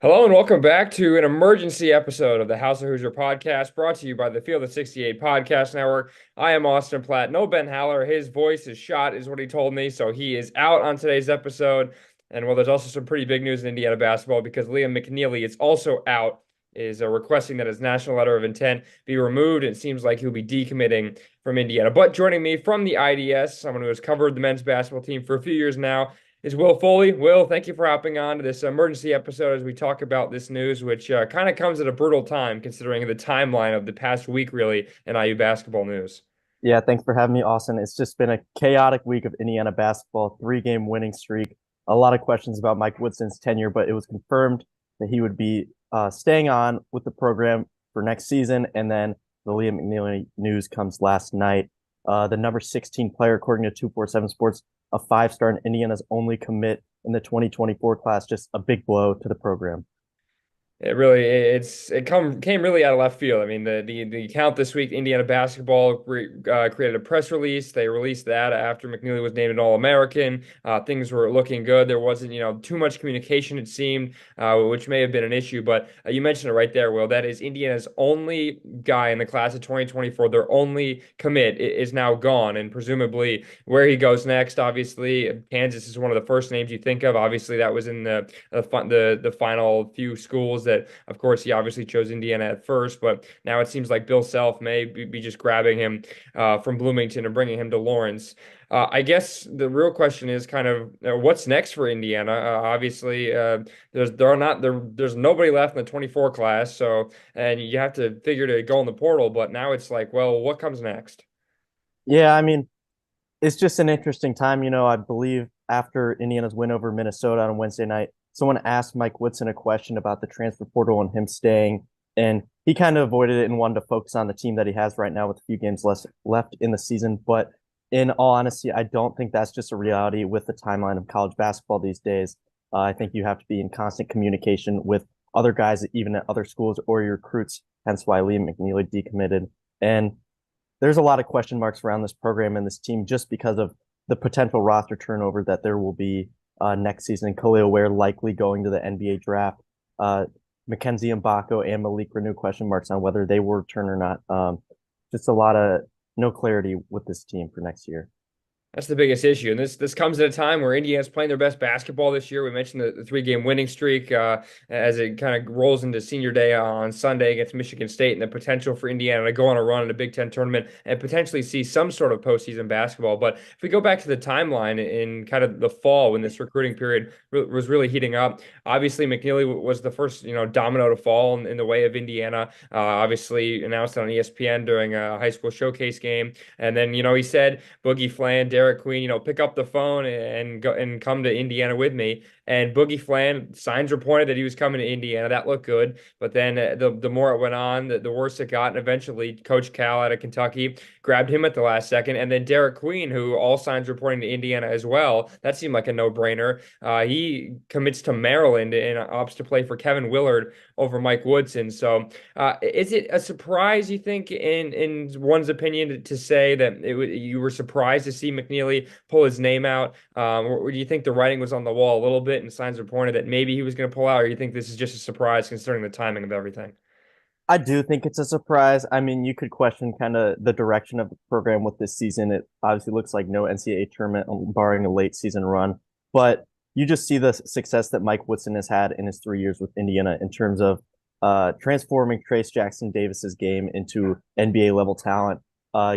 Hello and welcome back to an emergency episode of the House of Hoosier podcast brought to you by the Field of 68 Podcast Network. I am Austin Platt. No Ben Haller. His voice is shot, is what he told me. So he is out on today's episode. And well, there's also some pretty big news in Indiana basketball because Liam McNeeley is also out, is requesting that his national letter of intent be removed. And it seems like he'll be decommitting from Indiana. But joining me from the IDS, someone who has covered the men's basketball team for a few years now, is Will Foley. Will, thank you for hopping on to this emergency episode as we talk about this news, which kind of comes at a brutal time considering the timeline of the past week, really, in IU basketball news. Yeah, thanks for having me, Austin. It's just been a chaotic week of Indiana basketball, three-game winning streak. A lot of questions about Mike Woodson's tenure, but it was confirmed that he would be staying on with the program for next season. And then the Liam McNeeley news comes last night. The number 16 player, according to 247 Sports, a five-star in Indiana's only commit in the 2024 class, just a big blow to the program. Came really out of left field. I mean, the account this week, Indiana basketball created a press release. They released that after McNeeley was named an All-American. Things were looking good. There wasn't, too much communication, it seemed, which may have been an issue. But you mentioned it right there, Will. That is Indiana's only guy in the class of 2024. Their only commit is now gone, and presumably where he goes next. Obviously, Kansas is one of the first names you think of. Obviously, that was in the final few schools that, of course, he obviously chose Indiana at first, but now it seems like Bill Self may be just grabbing him from Bloomington and bringing him to Lawrence. I guess the real question is kind of what's next for Indiana. Obviously, there's nobody left in the 24 class, so and you have to figure to go in the portal. But now it's like, well, what comes next? Yeah, I mean, it's just an interesting time. I believe after Indiana's win over Minnesota on Wednesday night, someone asked Mike Woodson a question about the transfer portal and him staying, and he kind of avoided it and wanted to focus on the team that he has right now with a few games left in the season. But in all honesty, I don't think that's just a reality with the timeline of college basketball these days. I think you have to be in constant communication with other guys, even at other schools or your recruits. Hence why Liam McNeeley decommitted. And there's a lot of question marks around this program and this team just because of the potential roster turnover that there will be next season. Khalil Ware likely going to the NBA draft. Mackenzie Mbako and Malik Renew question marks on whether they will return or not. Just a lot of no clarity with this team for next year. That's the biggest issue. And this comes at a time where Indiana's playing their best basketball this year. We mentioned the three-game winning streak as it kind of rolls into senior day on Sunday against Michigan State, and the potential for Indiana to go on a run in a Big Ten tournament and potentially see some sort of postseason basketball. But if we go back to the timeline in kind of the fall when this recruiting period was really heating up, obviously McNeeley was the first, domino to fall in the way of Indiana. Obviously announced on ESPN during a high school showcase game. And then, he said, Boogie Flan, Derek Queen, pick up the phone and go and come to Indiana with me. And Boogie Flan, signs were pointed that he was coming to Indiana. That looked good. But then the more it went on, the worse it got. And eventually, Coach Cal out of Kentucky grabbed him at the last second. And then Derek Queen, who all signs were pointing to Indiana as well, that seemed like a no-brainer. He commits to Maryland and opts to play for Kevin Willard over Mike Woodson. So is it a surprise, you think, in one's opinion, to say that you were surprised to see McNeeley pull his name out? Or do you think the writing was on the wall a little bit and signs were pointed that maybe he was going to pull out, or you think this is just a surprise considering the timing of everything? I do think it's a surprise. I mean, you could question kind of the direction of the program with this season. It obviously looks like no NCAA tournament, barring a late season run. But you just see the success that Mike Woodson has had in his 3 years with Indiana in terms of transforming Trace Jackson Davis's game into NBA level talent,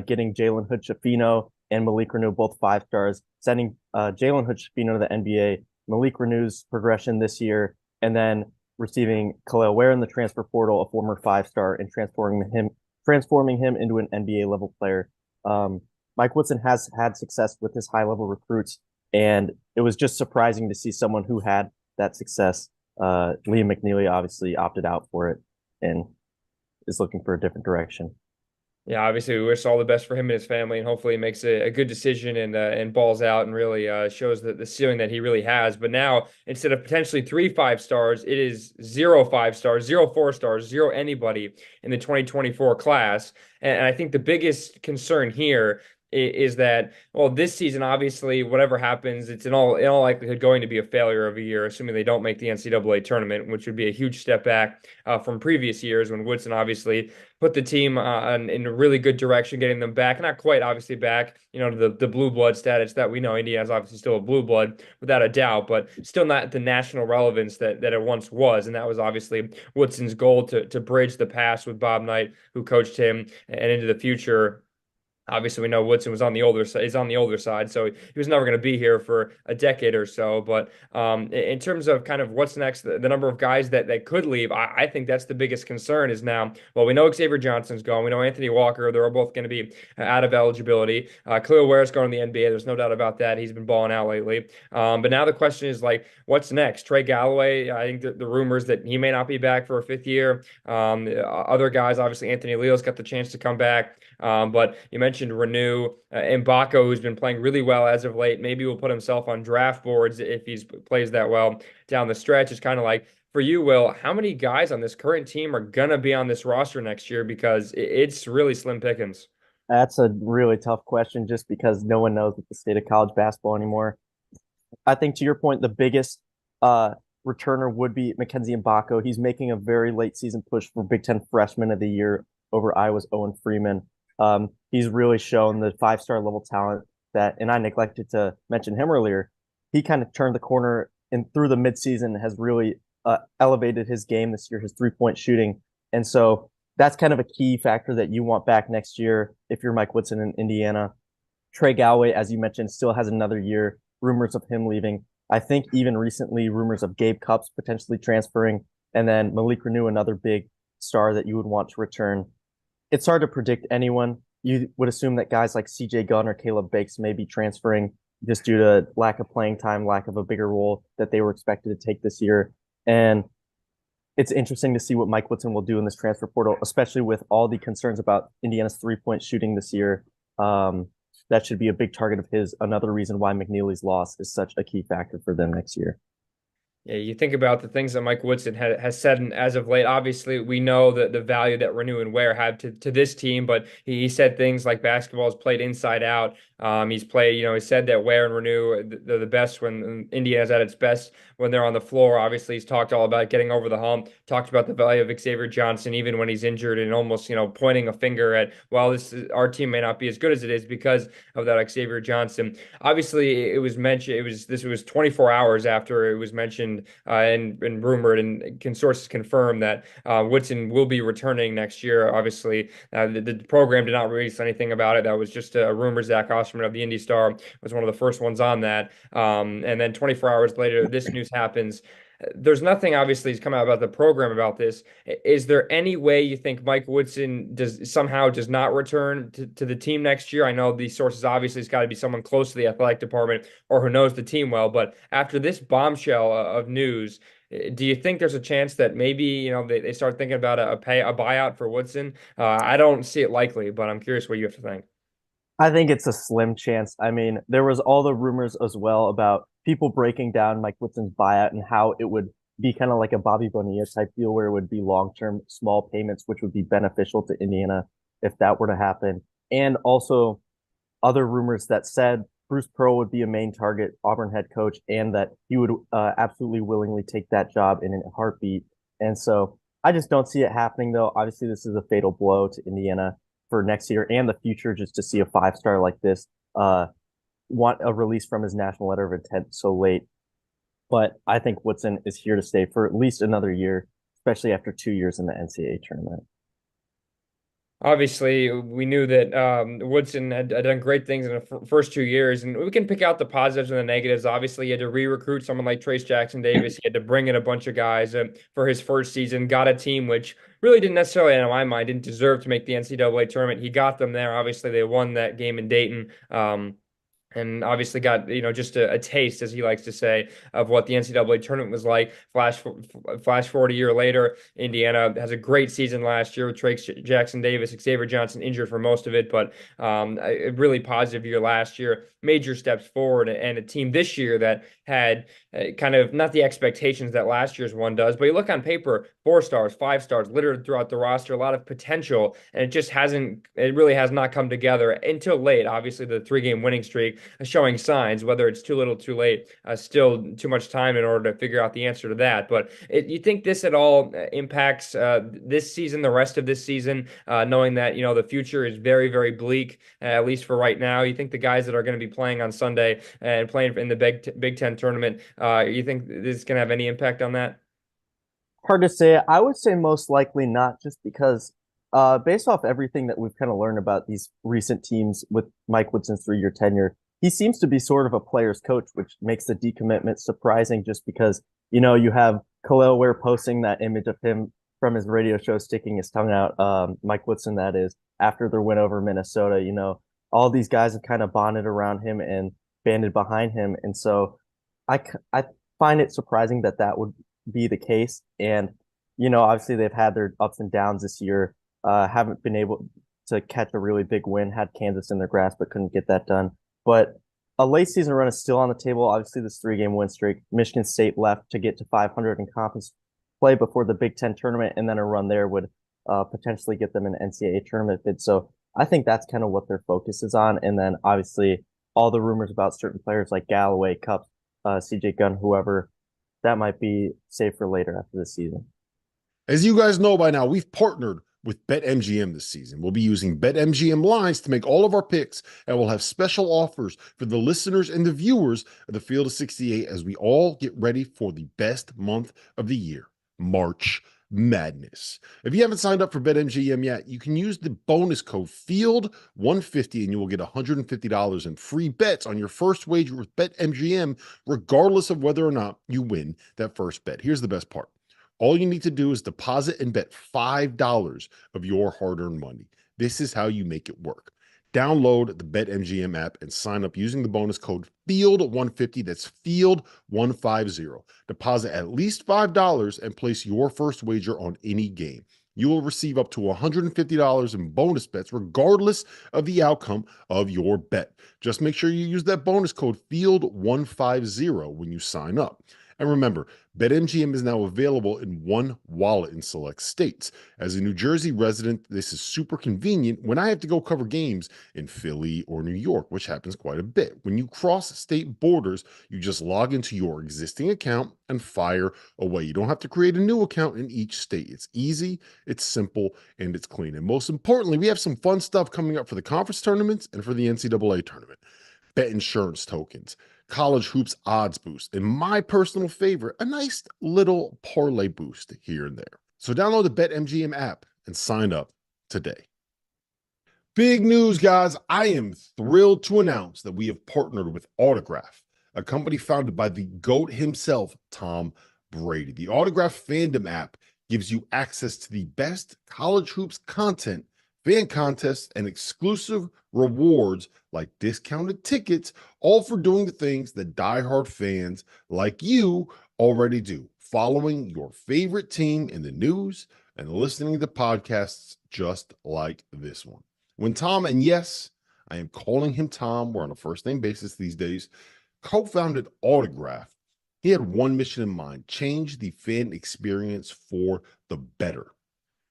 getting Jalen Hood-Schifino and Malik Renew both five stars, sending Jalen Hood-Schifino to the NBA, Malik Renew's progression this year, and then receiving Khalil Ware in the transfer portal, a former five-star, and transforming him into an NBA level player. Mike Woodson has had success with his high-level recruits, and it was just surprising to see someone who had that success. Liam McNeeley obviously opted out for it and is looking for a different direction. Yeah, obviously we wish all the best for him and his family, and hopefully he makes a good decision and balls out and really shows the ceiling that he really has. But now, instead of potentially 3 5 stars, it is 0 5 stars, 0 4 stars, zero anybody in the 2024 class. And I think the biggest concern here is that, well, this season, obviously, whatever happens, it's in all likelihood going to be a failure of a year, assuming they don't make the NCAA tournament, which would be a huge step back from previous years when Woodson obviously put the team in a really good direction, getting them back, not quite obviously back, to the blue blood status that we know. Indiana's obviously still a blue blood without a doubt, but still not the national relevance that it once was. And that was obviously Woodson's goal to bridge the past with Bob Knight, who coached him, and into the future. Obviously, we know Woodson was on the older side. He's on the older side, so he was never going to be here for a decade or so. But in terms of kind of what's next, the number of guys that could leave, I think that's the biggest concern. Is now, well, we know Xavier Johnson's gone. We know Anthony Walker. They're both going to be out of eligibility. Khalil Ware's going to the NBA. There's no doubt about that. He's been balling out lately. But now the question is like, what's next? Trey Galloway. I think the rumors that he may not be back for a fifth year. Other guys, obviously, Anthony Leo's got the chance to come back. But you mentioned Renew, Mbako, who's been playing really well as of late. Maybe will put himself on draft boards if he plays that well down the stretch. It's kind of like, for you, Will, how many guys on this current team are gonna be on this roster next year? Because it's really slim pickings. That's a really tough question just because no one knows the state of college basketball anymore. I think to your point, the biggest returner would be Mackenzie Mbako. He's making a very late season push for Big Ten Freshman of the Year over Iowa's Owen Freeman. He's really shown the 5-star level talent that, and I neglected to mention him earlier. He kind of turned the corner and through the midseason has really elevated his game this year, his 3-point shooting. And so that's kind of a key factor that you want back next year if you're Mike Woodson in Indiana. Trey Galloway, as you mentioned, still has another year. Rumors of him leaving. I think even recently, rumors of Gabe Cupps potentially transferring, and then Malik Renew, another big star that you would want to return. It's hard to predict anyone. You would assume that guys like CJ Gunn or Caleb Bakes may be transferring just due to lack of playing time, lack of a bigger role that they were expected to take this year. And it's interesting to see what Mike Woodson will do in this transfer portal, especially with all the concerns about Indiana's 3-point shooting this year. That should be a big target of his. Another reason why McNeeley's loss is such a key factor for them next year. Yeah, you think about the things that Mike Woodson has said and as of late. Obviously, we know the value that Renew and Ware have to this team, but he said things like basketball is played inside out. He's played, he said that Ware and Renew, they're the best when Indiana's at its best when they're on the floor. Obviously, he's talked all about getting over the hump, talked about the value of Xavier Johnson, even when he's injured, and almost, pointing a finger at, well, our team may not be as good as it is because of that Xavier Johnson. Obviously, it was mentioned, this was 24 hours after it was mentioned and rumored, and sources confirm that Woodson will be returning next year. Obviously, the program did not release anything about it. That was just a rumor. Zach Osterman of the Indy Star was one of the first ones on that. And then 24 hours later, this news happens. There's nothing obviously has come out about the program about this. Is there any way you think Mike Woodson does not return to the team next year? I know these sources obviously it's got to be someone close to the athletic department or who knows the team well, but after this bombshell of news, do you think there's a chance that maybe they start thinking about a buyout for Woodson? I don't see it likely, but I'm curious what you have to think. I think it's a slim chance. I mean, there was all the rumors as well about people breaking down Mike Woodson's buyout and how it would be kind of like a Bobby Bonilla type deal where it would be long-term small payments, which would be beneficial to Indiana if that were to happen. And also other rumors that said Bruce Pearl would be a main target, Auburn head coach, and that he would absolutely willingly take that job in a heartbeat. And so I just don't see it happening, though. Obviously, this is a fatal blow to Indiana for next year and the future, just to see a 5-star like this want a release from his national letter of intent so late. But I think Woodson is here to stay for at least another year, especially after 2 years in the NCAA tournament. Obviously, we knew that Woodson had done great things in the first 2 years, and we can pick out the positives and the negatives. Obviously, he had to re-recruit someone like Trace Jackson Davis. He had to bring in a bunch of guys for his first season. Got a team which really didn't necessarily, in my mind, didn't deserve to make the NCAA tournament. He got them there. Obviously, they won that game in Dayton. and obviously got just a taste, as he likes to say, of what the NCAA tournament was like. Flash forward a year later, Indiana has a great season last year with Trey Jackson Davis, Xavier Johnson injured for most of it, but a really positive year last year. Major steps forward, and a team this year that had kind of not the expectations that last year's one does, but you look on paper, 4 stars, 5 stars littered throughout the roster, a lot of potential, and it really has not come together until late. Obviously, the 3 game winning streak showing signs, whether it's too little, too late, still too much time in order to figure out the answer to that. But you think this at all impacts this season, the rest of this season, knowing that the future is very, very bleak, at least for right now? You think the guys that are going to be playing on Sunday and playing in the Big Ten tournament, you think this is going to have any impact on that? Hard to say. I would say most likely not, just because based off everything that we've kind of learned about these recent teams with Mike Woodson's 3 year tenure, he seems to be sort of a player's coach, which makes the decommitment surprising just because, you have Khalil Ware posting that image of him from his radio show sticking his tongue out, Mike Woodson, that is, after their win over Minnesota. All these guys have kind of bonded around him and banded behind him. And so I find it surprising that that would be the case. And, obviously they've had their ups and downs this year, haven't been able to catch a really big win, had Kansas in their grasp, but couldn't get that done. But a late season run is still on the table. Obviously, this 3 game win streak, Michigan State left to get to 500 in conference play before the Big Ten tournament, and then a run there would potentially get them an NCAA tournament bid. So I think that's kind of what their focus is on. And then obviously all the rumors about certain players like Galloway, Cup, CJ Gunn, whoever, that might be saved for later after the season. As you guys know by now, we've partnered with BetMGM this season. We'll be using BetMGM lines to make all of our picks, and we'll have special offers for the listeners and the viewers of the Field of 68 as we all get ready for the best month of the year, March Madness. If you haven't signed up for BetMGM yet, you can use the bonus code FIELD150 and you will get $150 in free bets on your first wager with BetMGM, regardless of whether or not you win that first bet. Here's the best part. All you need to do is deposit and bet $5 of your hard-earned money. This is how you make it work. Download the BetMGM app and sign up using the bonus code FIELD150. That's FIELD150. Deposit at least $5 and place your first wager on any game. You will receive up to $150 in bonus bets regardless of the outcome of your bet. Just make sure you use that bonus code FIELD150 when you sign up. And remember, BetMGM is now available in one wallet in select states. As a New Jersey resident, this is super convenient when I have to go cover games in Philly or New York, which happens quite a bit. When you cross state borders, you just log into your existing account and fire away. You don't have to create a new account in each state. It's easy, it's simple, and it's clean. And most importantly, we have some fun stuff coming up for the conference tournaments and for the NCAA tournament. Bet insurance tokens, college hoops odds boost, and my personal favorite, a nice little parlay boost here and there. So download the BetMGM app and sign up today. Big news, guys. I am thrilled to announce that we have partnered with Autograph, a company founded by the GOAT himself, Tom Brady. The Autograph fandom app gives you access to the best college hoops content, fan contests, and exclusive rewards like discounted tickets, all for doing the things that diehard fans like you already do, following your favorite team in the news and listening to podcasts just like this one. When Tom, and yes, I am calling him Tom, we're on a first name basis these days, co-founded Autograph, he had one mission in mind: change the fan experience for the better.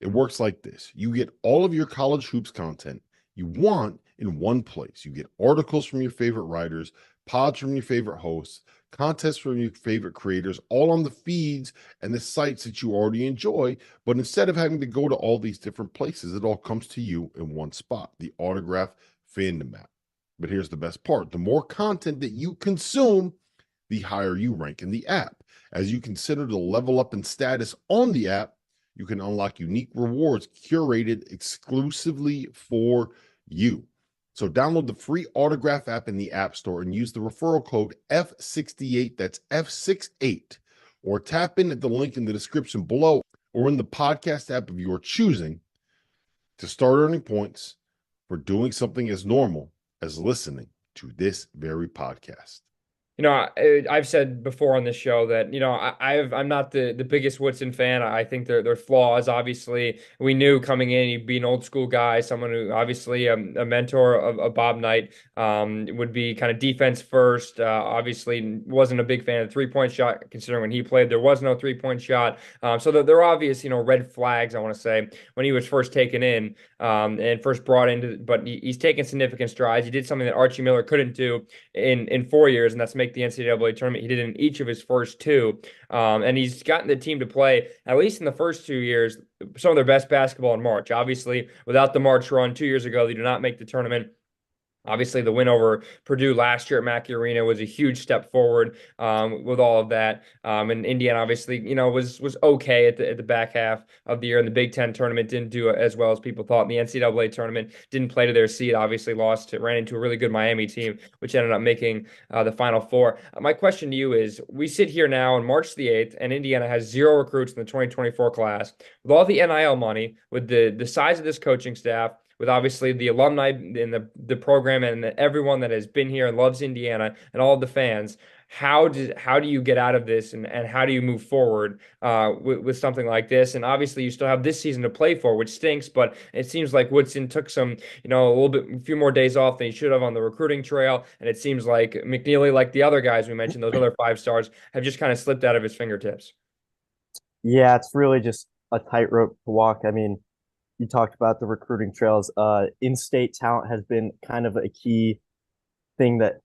It works like this. You get all of your college hoops content you want in one place. You get articles from your favorite writers, pods from your favorite hosts, contests from your favorite creators, all on the feeds and the sites that you already enjoy. But instead of having to go to all these different places, it all comes to you in one spot, the Autograph fandom app. But here's the best part. The more content that you consume, the higher you rank in the app. As you consider to level up in status on the app, you can unlock unique rewards curated exclusively for you. So download the free Autograph app in the App Store and use the referral code F68, that's F68, or tap in at the link in the description below or in the podcast app of your choosing to start earning points for doing something as normal as listening to this very podcast. I've said before on this show that, I'm not the biggest Woodson fan. I think their flaws. Obviously, we knew coming in, he'd be an old school guy, someone who obviously a mentor of Bob Knight, would be kind of defense first. Obviously, wasn't a big fan of the 3-point shot, considering when he played, there was no 3-point shot. So there are obvious, red flags, I want to say, when he was first taken in, and first brought into, but he's taken significant strides. He did something that Archie Miller couldn't do in 4 years, and that's make the NCAA tournament. He did it in each of his first two. And he's gotten the team to play, at least in the first 2 years, some of their best basketball in March. Obviously, without the March run 2 years ago, they did not make the tournament. Obviously, the win over Purdue last year at Mackey Arena was a huge step forward, with all of that. And Indiana, obviously, was okay at the back half of the year. In the Big Ten tournament, didn't do as well as people thought. In the NCAA tournament, didn't play to their seed. Obviously, ran into a really good Miami team, which ended up making the Final Four. My question to you is: we sit here now on March the 8th, and Indiana has 0 recruits in the 2024 class. With all the NIL money, with the size of this coaching staff, with obviously the alumni in the program and everyone that has been here and loves Indiana and all of the fans, how do you get out of this, and how do you move forward with something like this? And obviously you still have this season to play for, which stinks, but it seems like Woodson took a few more days off than he should have on the recruiting trail. And it seems like McNeeley, like the other guys we mentioned, those other 5 stars, have just kind of slipped out of his fingertips. Yeah, it's really just a tightrope to walk. I mean, you talked about the recruiting trails. In-state talent has been kind of a key thing that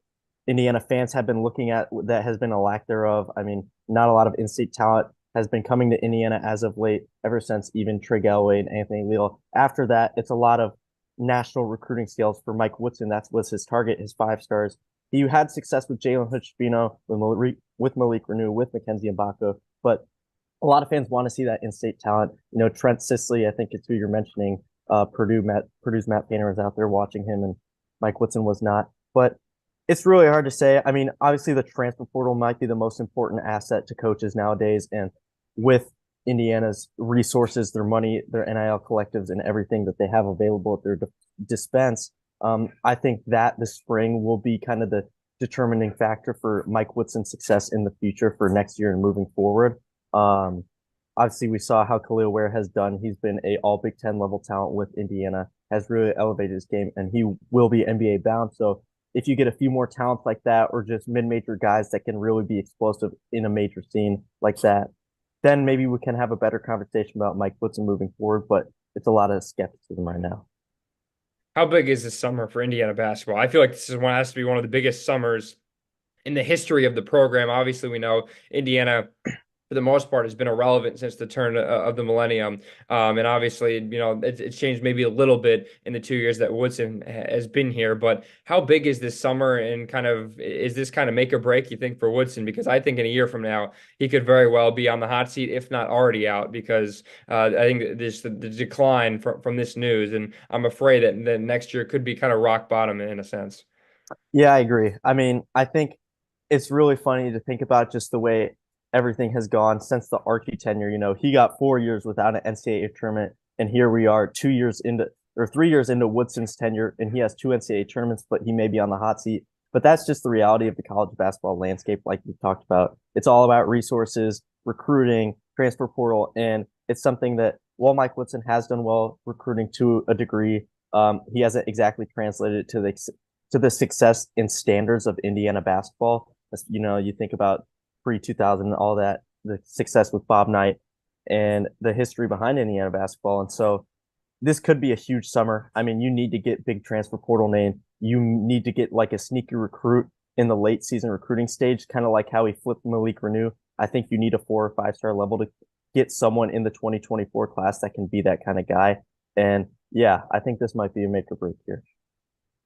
Indiana fans have been looking at, that has been a lack thereof. I mean, not a lot of in-state talent has been coming to Indiana as of late, ever since even Trey Galloway and Anthony Leal. After that, it's a lot of national recruiting scales for Mike Woodson. That was his target, his 5 stars. He had success with Jalen Hood-Schifino, with Malik Renew, with Mackenzie Mbako, but a lot of fans want to see that in-state talent. Trent Sisley, I think it's who you're mentioning. Purdue's Matt Painter was out there watching him, and Mike Woodson was not. But it's really hard to say. I mean, obviously the transfer portal might be the most important asset to coaches nowadays, and with Indiana's resources, their money, their NIL collectives, and everything that they have available at their dispense, I think that the spring will be kind of the determining factor for Mike Woodson's success in the future for next year and moving forward. Obviously, we saw how Khalil Ware has done. He's been a all Big Ten level talent with Indiana, has really elevated his game, and he will be NBA bound. So if you get a few more talents like that, or just mid-major guys that can really be explosive in a major scene like that, then maybe we can have a better conversation about Mike Woodson moving forward. But it's a lot of skepticism right now. How big is this summer for Indiana basketball? I feel like this has to be one of the biggest summers in the history of the program. Obviously, we know Indiana, for the most part, has been irrelevant since the turn of the millennium. And obviously, it's changed maybe a little bit in the 2 years that Woodson has been here. But how big is this summer, and is this kind of make or break, you think, for Woodson? Because I think in a year from now, he could very well be on the hot seat, if not already out, because I think the decline from this news, and I'm afraid that the next year could be kind of rock bottom in a sense. Yeah, I agree. I mean, I think it's really funny to think about just the way everything has gone since the Archie tenure. He got 4 years without an NCAA tournament, and here we are 3 years into Woodson's tenure, and he has 2 NCAA tournaments, but he may be on the hot seat. But that's just the reality of the college basketball landscape, like we talked about. It's all about resources, recruiting, transfer portal, and it's something that, while Mike Woodson has done well recruiting to a degree, he hasn't exactly translated it to the success and standards of Indiana basketball. You think about pre-2000, all that, the success with Bob Knight and the history behind Indiana basketball. And so this could be a huge summer. I mean, you need to get big transfer portal name. You need to get like a sneaky recruit in the late season recruiting stage, kind of like how he flipped Malik Renew. I think you need a 4 or 5 star level to get someone in the 2024 class that can be that kind of guy. And yeah, I think this might be a make or break here.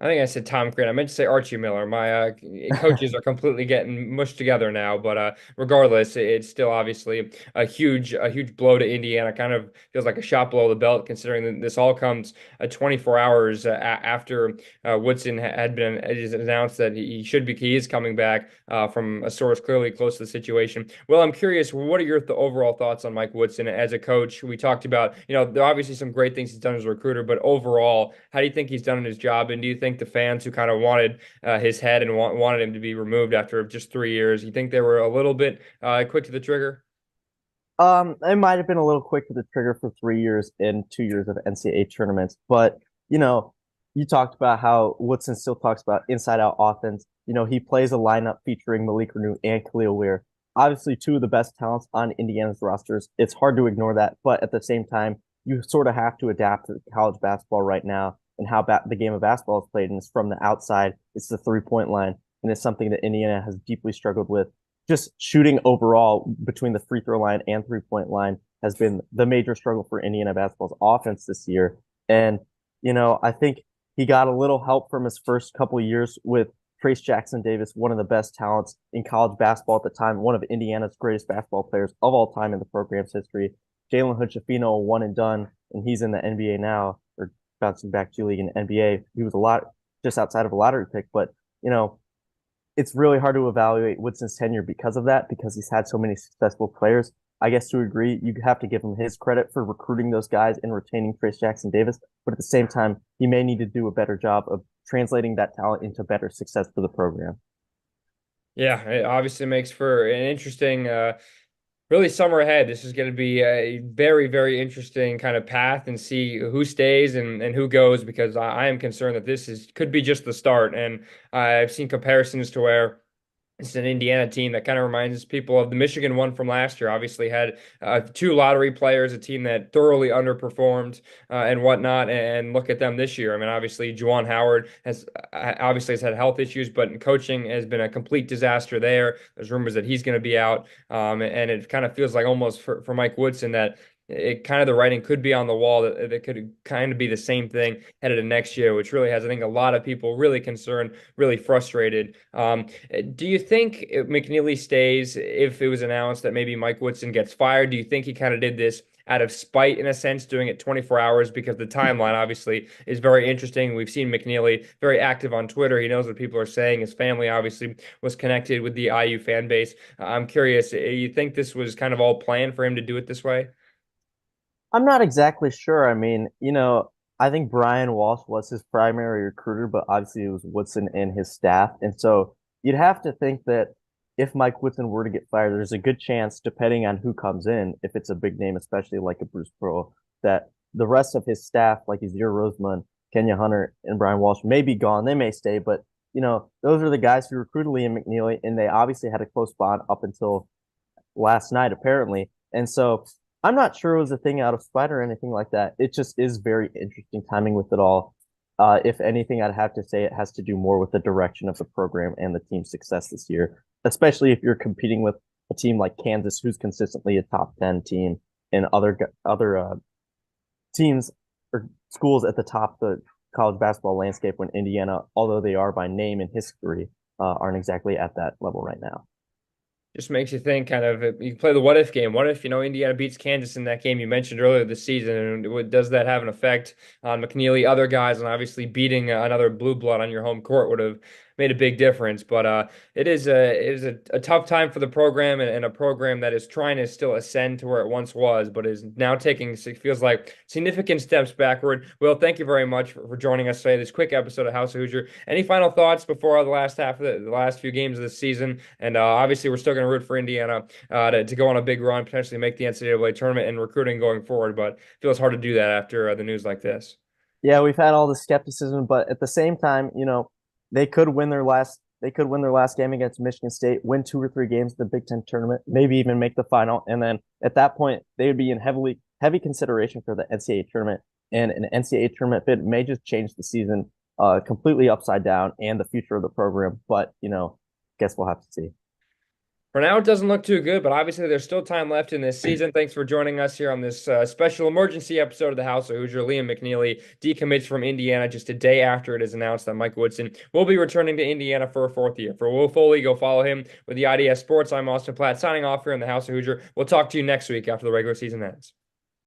I think I said Tom Green. I meant to say Archie Miller. My coaches are completely getting mushed together now, but regardless, it's still obviously a huge blow to Indiana. Kind of feels like a shot below the belt, considering that this all comes 24 hours after Woodson had been announced that he is coming back from a source clearly close to the situation. Well, I'm curious, what are your overall thoughts on Mike Woodson as a coach? We talked about, there are obviously some great things he's done as a recruiter, but overall, how do you think he's done in his job, and do you think think the fans who kind of wanted his head and wanted him to be removed after just 3 years, you think they were a little bit quick to the trigger? It might have been a little quick to the trigger for 3 years and 2 years of NCAA tournaments, but you know, you talked about how Woodson still talks about inside out offense. He plays a lineup featuring Malik Renew and Khalil Weir. Obviously, two of the best talents on Indiana's rosters. It's hard to ignore that, but at the same time, you sort of have to adapt to college basketball right now and how the game of basketball is played. And it's from the outside, it's the 3-point line, and it's something that Indiana has deeply struggled with. Just shooting overall between the free throw line and 3-point line has been the major struggle for Indiana basketball's offense this year. And, I think he got a little help from his first couple of years with Trayce Jackson-Davis, one of the best talents in college basketball at the time, one of Indiana's greatest basketball players of all time in the program's history. Jalen Hood-Schifino, a one and done, and he's in the NBA now, or bouncing back G League and NBA. He was just outside of a lottery pick, but, it's really hard to evaluate Woodson's tenure because of that, because he's had so many successful players. I guess to agree, you have to give him his credit for recruiting those guys and retaining Trayce Jackson-Davis. But at the same time, he may need to do a better job of translating that talent into better success for the program. Yeah, it obviously makes for an interesting really summer ahead. This is going to be a very, very interesting kind of path and see who stays and who goes, because I am concerned that could be just the start. And I've seen comparisons to where it's an Indiana team that kind of reminds people of the Michigan one from last year. Obviously had two lottery players, a team that thoroughly underperformed and whatnot. And look at them this year. I mean, obviously Juwan Howard has had health issues, but coaching has been a complete disaster there. There's rumors that he's going to be out. And it kind of feels like almost for Mike Woodson that it kind of the writing could be on the wall that it could kind of be the same thing headed to next year, which really has, I think, a lot of people really concerned, really frustrated. Do you think McNeeley stays if it was announced that maybe Mike Woodson gets fired? Do you think he kind of did this out of spite, in a sense, doing it 24 hours? Because the timeline obviously is very interesting. We've seen McNeeley very active on Twitter. He knows what people are saying. His family obviously was connected with the IU fan base. I'm curious, you think this was kind of all planned for him to do it this way? I'm not exactly sure. I mean, I think Brian Walsh was his primary recruiter, but obviously it was Woodson and his staff. And so you'd have to think that if Mike Woodson were to get fired, there's a good chance, depending on who comes in, if it's a big name, especially like a Bruce Pearl, that the rest of his staff, like Azir Roseman, Kenya Hunter, and Brian Walsh, may be gone. They may stay, but those are the guys who recruited Liam McNeeley, and they obviously had a close bond up until last night, apparently. And so I'm not sure it was a thing out of spite or anything like that. It just is very interesting timing with it all. If anything, I'd have to say it has to do more with the direction of the program and the team's success this year, especially if you're competing with a team like Kansas, who's consistently a top 10 team, and other teams or schools at the top of the college basketball landscape, when Indiana, although they are by name and history, aren't exactly at that level right now. Just makes you think kind of, you play the what if game. What if, Indiana beats Kansas in that game you mentioned earlier this season? And does that have an effect on McNeeley, other guys? And obviously beating another blue blood on your home court would have made a big difference. But it is a tough time for the program, and a program that is trying to still ascend to where it once was, but is now taking, it feels like, significant steps backward. Will, thank you very much for joining us today. This quick episode of House of Hoosier. Any final thoughts before the last half of the last few games of the season? And obviously, we're still going to root for Indiana to go on a big run, potentially make the NCAA tournament and recruiting going forward. But it feels hard to do that after the news like this. Yeah, we've had all the skepticism, but at the same time, they could win their last game against Michigan State, win 2 or 3 games in the Big Ten tournament, maybe even make the final. And then at that point, they would be in heavy consideration for the NCAA tournament. And an NCAA tournament bid may just change the season completely upside down and the future of the program. But, guess we'll have to see. For now, it doesn't look too good, but obviously there's still time left in this season. Thanks for joining us here on this special emergency episode of the House of Hoosier. Liam McNeeley decommits from Indiana just a day after it is announced that Mike Woodson will be returning to Indiana for a 4th year. For Will Foley, go follow him with the IDS Sports. I'm Austin Platt signing off here in the House of Hoosier. We'll talk to you next week after the regular season ends.